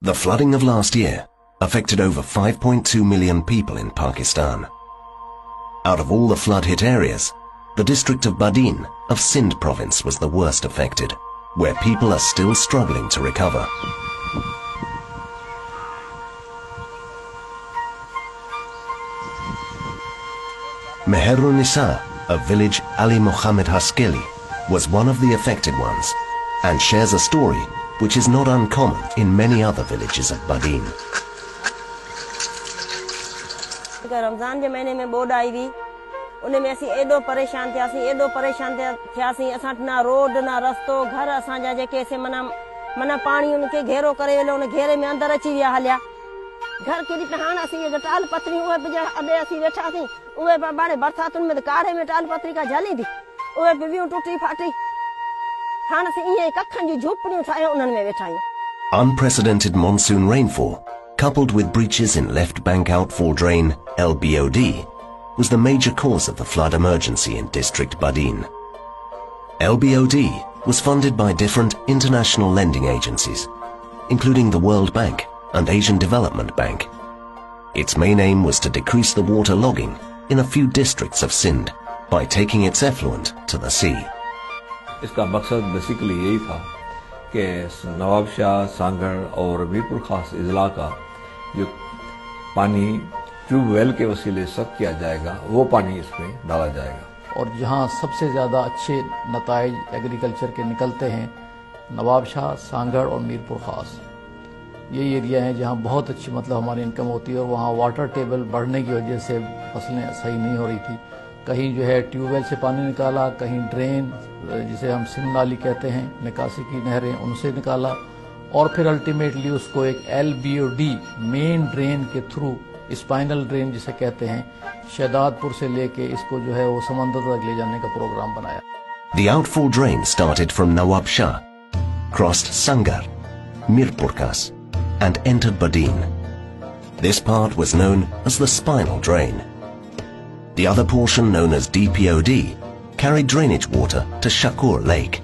The flooding of last year affected over 5.2 million people in Pakistan. Out of all the flood-hit areas, the district of Badin of Sindh province was the worst affected, where people are still struggling to recover. Meherun-Nisa, a village Ali Muhammad Haskeli, was one of the affected ones and shares a story which is not uncommon in many other villages of Badin. Ramzan जे महीने में board आई हुई उन में असीं एॾो परेशान थियासीं असां ना रोड ना रस्तो घर असांजा जेके से मना पाणी उनके घेरो करे वेलो उन घेरे में अंदर अची विया हलिया घर केॾी त हाणे असीं ये टाल पतरी उहे बि अॾे असीं वेठासीं उहे बाणे बरसातुनि में काढ़े में टाल पतरी का झली थी उहे बि वियूं टुटी फाटी हाणे असीं ईअं कखनि जूं झूपड़ियूं ठाहे उन्हनि में वेठा आहियूं. Unprecedented monsoon rainfall, coupled with breaches in left bank outfall drain LBOD, was the major cause of the flood emergency in District Badin. LBOD was funded by different international lending agencies, including the World Bank and Asian Development Bank. Its main aim was to decrease the water logging in a few districts of Sindh by taking its effluent to the sea. इसका मकसद basically यही था कि नवाबशाह, सांघर और मीरपुर खास इजला का जो पानी ट्यूबवेल के वसीले सक किया जाएगा वो पानी इसमें डाला जाएगा. और जहाँ सबसे ज़्यादा अच्छे नताइज एग्रीकल्चर के निकलते हैं नवाबशाह, सांघर और मीरपुर खास ये एरिया हैं जहाँ बहुत अच्छी हमारी इनकम होती है और वहाँ वाटर टेबल बढ़ने की वजह से फसलें सही नहीं हो रही थी. कहीं जो है ट्यूबवेल से पानी निकाला, कहीं ड्रेन जिसे हम सिंध नाली कहते हैं निकासी की नहरें उनसे निकाला और फिर अल्टीमेटली उसको एक LBOD मेन ड्रेन के थ्रू स्पाइनल ड्रेन जिसे कहते हैं शहदादपुर से लेके इसको जो है वो समंदर तक ले जाने का प्रोग्राम बनाया. The outfall drain started from Nawab Shah, crossed Sanghar, Mirpurkhas and entered Badin. This part was known as the spinal drain. The other portion, known as DPOD, carried drainage water to Shakur Lake,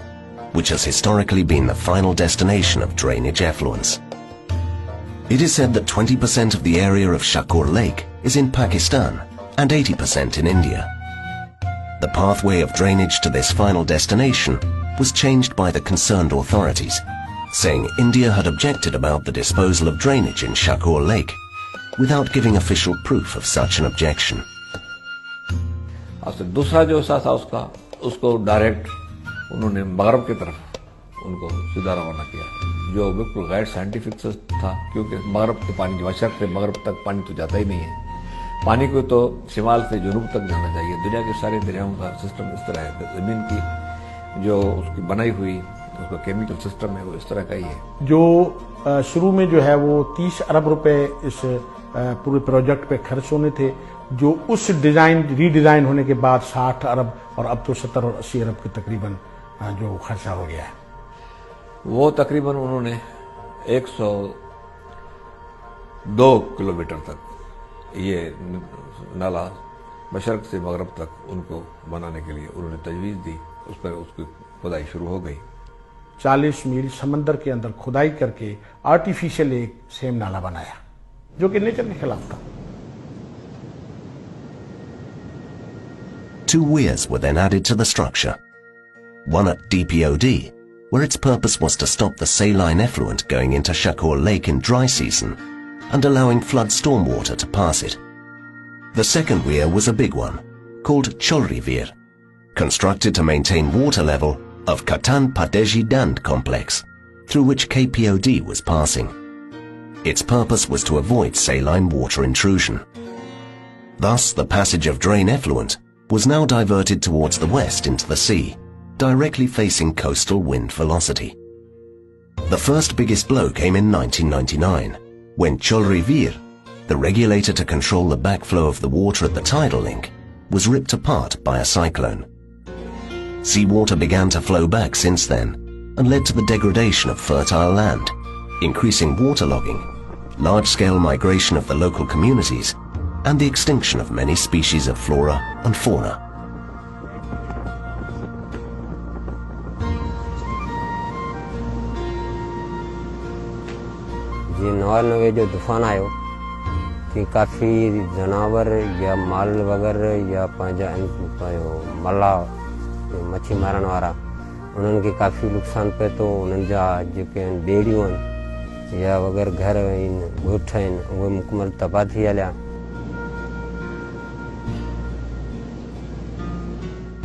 which has historically been the final destination of drainage effluents. It is said that 20% of the area of Shakur Lake is in Pakistan and 80% in India. The pathway of drainage to this final destination was changed by the concerned authorities, saying India had objected about the disposal of drainage in Shakur Lake without giving official proof of such an objection. दूसरा जो हिस्सा था उसको direct उन्होंने मगरब की तरफ उनको सीधा रवाना किया जो बिल्कुल गैर साइंटिफिक था क्योंकि मगरब के पानी मशरक से मगरब तक पानी तो जाता ही नहीं है. पानी को तो शिमाल से जुनूब तक जाना चाहिए. दुनिया के सारे दरियाओं का सिस्टम इस तरह है. जमीन की जो उसकी बनाई हुई उसका केमिकल सिस्टम है वो इस तरह का ही है. जो शुरू में जो है वो 30 अरब रुपए इस पूरे प्रोजेक्ट पे खर्च होने थे जो उस रीडिजाइन होने के बाद 60 अरब और अब तो 70 और 80 अरब के तकरीबन जो खर्चा हो गया है. वो तकरीबन उन्होंने 102 किलोमीटर तक ये नाला मशरक से मगरब तक उनको बनाने के लिए उन्होंने तजवीज़ दी. उस पर उसकी खुदाई शुरू हो गई. 40 मील समंदर के अंदर खुदाई करके आर्टिफिशियल एक सेम नाला बनाया जो कि नेचर के खिलाफ था. 2 weirs were then added to the structure. One at DPOD, where its purpose was to stop the saline effluent going into Shakur Lake in dry season and allowing flood stormwater to pass it. The second weir was a big one, called Cholri Veer, constructed to maintain water level of Katan Padeji Dand complex, through which KPOD was passing. Its purpose was to avoid saline water intrusion. Thus, the passage of drain effluent was now diverted towards the west into the sea, directly facing coastal wind velocity. The first biggest blow came in 1999, when Cholri Veer, the regulator to control the backflow of the water at the tidal link, was ripped apart by a cyclone. Seawater began to flow back since then and led to the degradation of fertile land, increasing waterlogging, large-scale migration of the local communities, and the extinction of many species of flora and fauna. जी 99 जो तूफान आयो कि काफ़ी जानवर या माल वग़ैरह या मला मच्छी मारण वारा उन्हनि खे काफ़ी नुक़सान पए थो। उन्हनि जा जेके आहिनि ॿेड़ियूं आहिनि या वग़ैरह घर आहिनि ॻोठ आहिनि उहे मुकमल तबाह थी हलिया।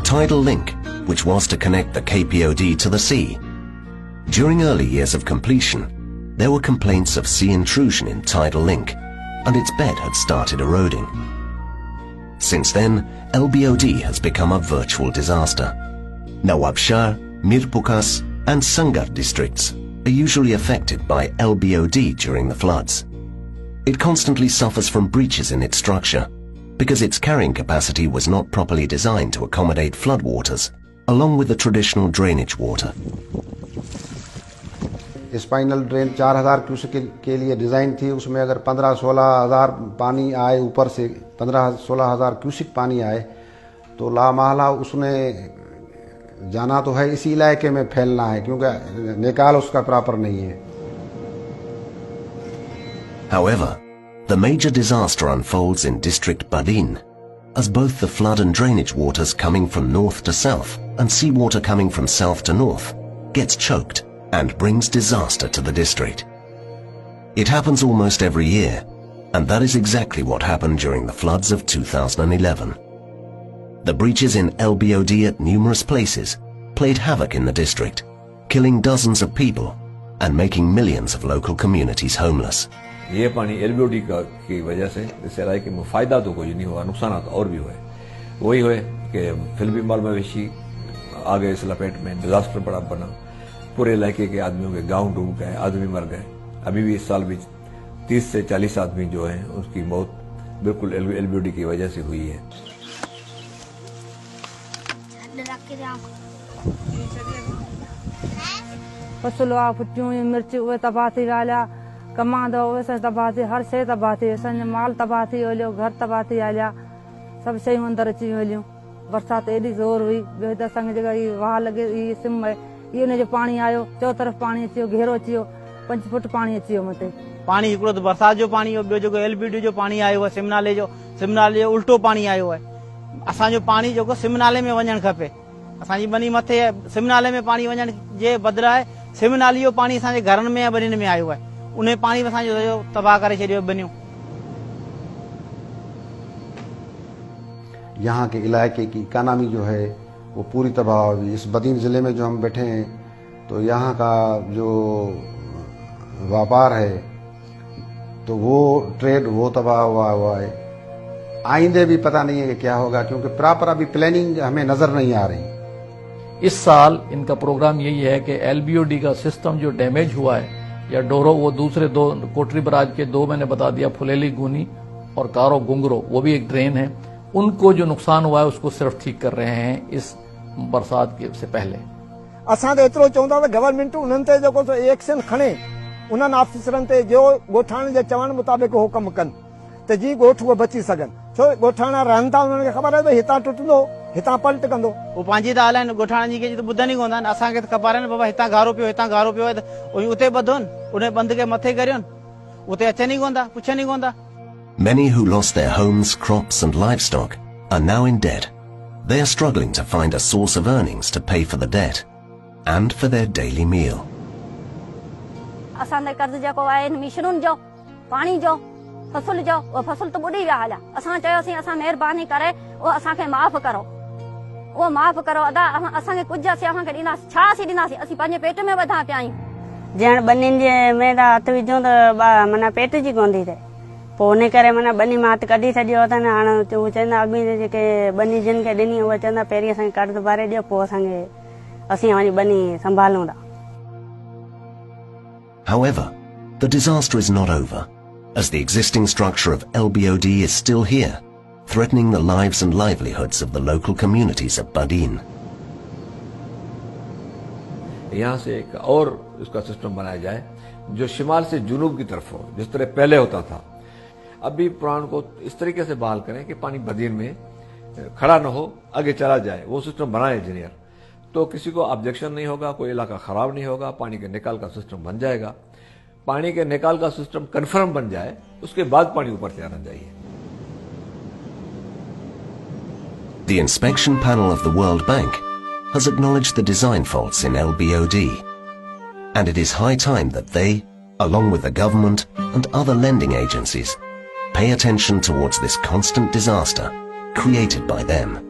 Tidal link, which was to connect the KPOD to the sea. During early years of completion, there were complaints of sea intrusion in tidal link, and its bed had started eroding. Since then, LBOD has become a virtual disaster. Nawab Shah, Mirpurkhan and Sanghar districts are usually affected by LBOD during the floods. It constantly suffers from breaches in its structure because its carrying capacity was not properly designed to accommodate floodwaters, along with the traditional drainage water. Spinal drain 4000 cusec के लिए design थी। उसमें अगर 15-16 हज़ार पानी आए, ऊपर से 15-16 हज़ार क्यूसेक पानी आए तो लामहला उसने जाना तो है इसी इलाके में फैलना है, क्योंकि निकाल उसका प्रॉपर नहीं है। However, the major disaster unfolds in District Badin, as both the flood and drainage waters coming from north to south and seawater coming from south to north gets choked and brings disaster to the district. It happens almost every year, and that is exactly what happened during the floods of 2011. The breaches in LBOD at numerous places played havoc in the district, killing dozens of people and making millions of local communities homeless. ये पानी LBOD की वजह से इस इलाके में फ़ायदा तो कोई नहीं हुआ, नुकसान और भी हुए। वही हुए कि फिल्मी माल मवेशी आ गए इस लपेट में, डिजास्टर बड़ा बना, पूरे इलाके के आदमियों के गांव डूब गए, आदमी मर गए। अभी भी इस साल भी 30 से 40 आदमी जो हैं उसकी मौत बिल्कुल LBOD की वजह से हुई है। फसल फुटियूं मिर्च उहे तबाह थी विया, कमांदो उहे तबाह थी, हर शइ तबाह थी, असांजो माल तबाह थी हलियो, घर तबाह थी हलिया, सभु शयूं अंदरि अची हलियूं। बरसाति एॾी ज़ोर हुई, ॿियो त असांखे जेका इहा वाह लॻे इहा सिम आहे, इहो हुनजो पाणी आयो, चौ तरफ़ पाणी अची वियो, घेरो अची वियो, 5 फुट पाणी अची वियो मथे। पाणी हिकिड़ो त बरसाति जो पाणी हो, ॿियो जेको LBOD जो पाणी आयो आहे सिमनाले जो उल्टो पाणी आयो आहे। असांजो पाणी जेको सिमनाले में वञणु खपे, असांजी बनी मथे सिमनाले में पाणी वञण जे बदिरां सिमनाली जो पाणी असांजे घरनि में या बनियुनि में आयो आहे, उन पाणी असांजो तबाह करे छॾियो बनियूं। यहाँ के इलाके की इकानमी जो है वो पूरी तबाह हुई। इस बदीन ज़िले में जो हम बैठे हैं तो यहाँ का जो व्यापार है तो वो ट्रेड वो तबाह हुआ है। आइंदे भी पता नहीं है कि क्या होगा, क्योंकि प्रॉपर अभी प्लानिंग हमें नजर नहीं आ रही। इस साल इनका प्रोग्राम यही है कि LBOD का सिस्टम जो डैमेज हुआ है या डोरो, वो दूसरे 2 कोटरी बराज के 2 मैंने बता दिया, फुलेली गुनी और कारो गुंगरो, वो भी एक ड्रेन है, उनको जो नुकसान हुआ है उसको सिर्फ ठीक कर रहे हैं इस बरसात से पहले। असां तो एतिरो चवंदा त गवर्नमेंट उन्हनि ते जेको एक्शन खणे, उन्हनि ऑफिसरनि ते जो ॻोठाणे जे चवण मुताबिक़ हो कमु कनि त जीअं ॻोठ उहे बची सघनि। छो ॻोठाणा रहनि था, उन्हनि खे ख़बर आहे भई हितां टुटंदो हितां पलट कंदो, वो पंहिंजी था हलाइनि, ॻोठाणनि जी कंहिंजी त ॿुधनि ई कोन था। असांखे त ख़बर आहे न बाबा हितां गारो पियो आहे त उते ॿधोनि, उन बंद खे मथे करियोनि, उते अचनि ई कोन था, पुछनि ई कोन था। Many who lost their homes, crops and livestock are now in debt. They are struggling to find a source of earnings to pay for the debt and for their daily meal. असांजे कर्ज़ जेको आहे मिशनुनि जो, पाणी जो, फसल जो, उहो फसल त ॿुॾी विया हलिया। असां चयोसीं असां महिरबानी करे उहो असांखे माफ़ करो, उहो माफ़ करो, अदा असांखे कुझु असीं असांखे ॾींदासीं, छा असीं ॾींदासीं, असीं पंहिंजे पेट में वधा पिया आहियूं। ॼण बनियुनि जे में हथ विझूं त माना पेट जी कोन थी थिए, पोइ उन करे माना बनी मां हथु कढी छॾियो अथनि। हाणे उहे चवंदा अॻु में जेके बनी जिन खे ॾिनी उहे चवंदा पहिरीं असांखे कर्ज़ भरे ॾियो, पोइ असीं वञी बनी संभालूं था। However, the disaster is not over, as the existing structure of LBOD is still here, threatening the lives and livelihoods of the local communities of Badin. यहाँ से एक और इसका सिस्टम बनाया जाए जो शिमाल से जुनूब की तरफ हो, जिस तरह पहले होता था। अभी प्राण को इस तरीके से बहाल करें कि पानी बदीन में खड़ा न हो, आगे चला जाए, वो सिस्टम बनाए इंजीनियर, तो किसी को ऑब्जेक्शन नहीं होगा, कोई इलाका खराब नहीं होगा, पानी के निकाल का सिस्टम बन जाएगा। पानी के निकाल का सिस्टम कंफर्म बन जाए, उसके बाद पानी ऊपर से आना चाहिए। The inspection panel of the World Bank has acknowledged the design faults in LBOD, and it is high time that they, along with the government and other lending agencies, pay attention towards this constant disaster created by them.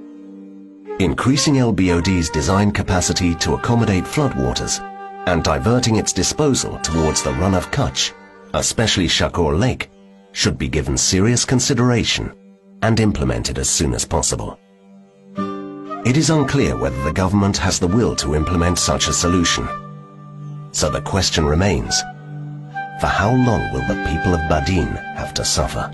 Increasing LBOD's design capacity to accommodate floodwaters and diverting its disposal towards the run of Kutch, especially Shakur Lake, should be given serious consideration and implemented as soon as possible. It is unclear whether the government has the will to implement such a solution. So the question remains, for how long will the people of Badin have to suffer?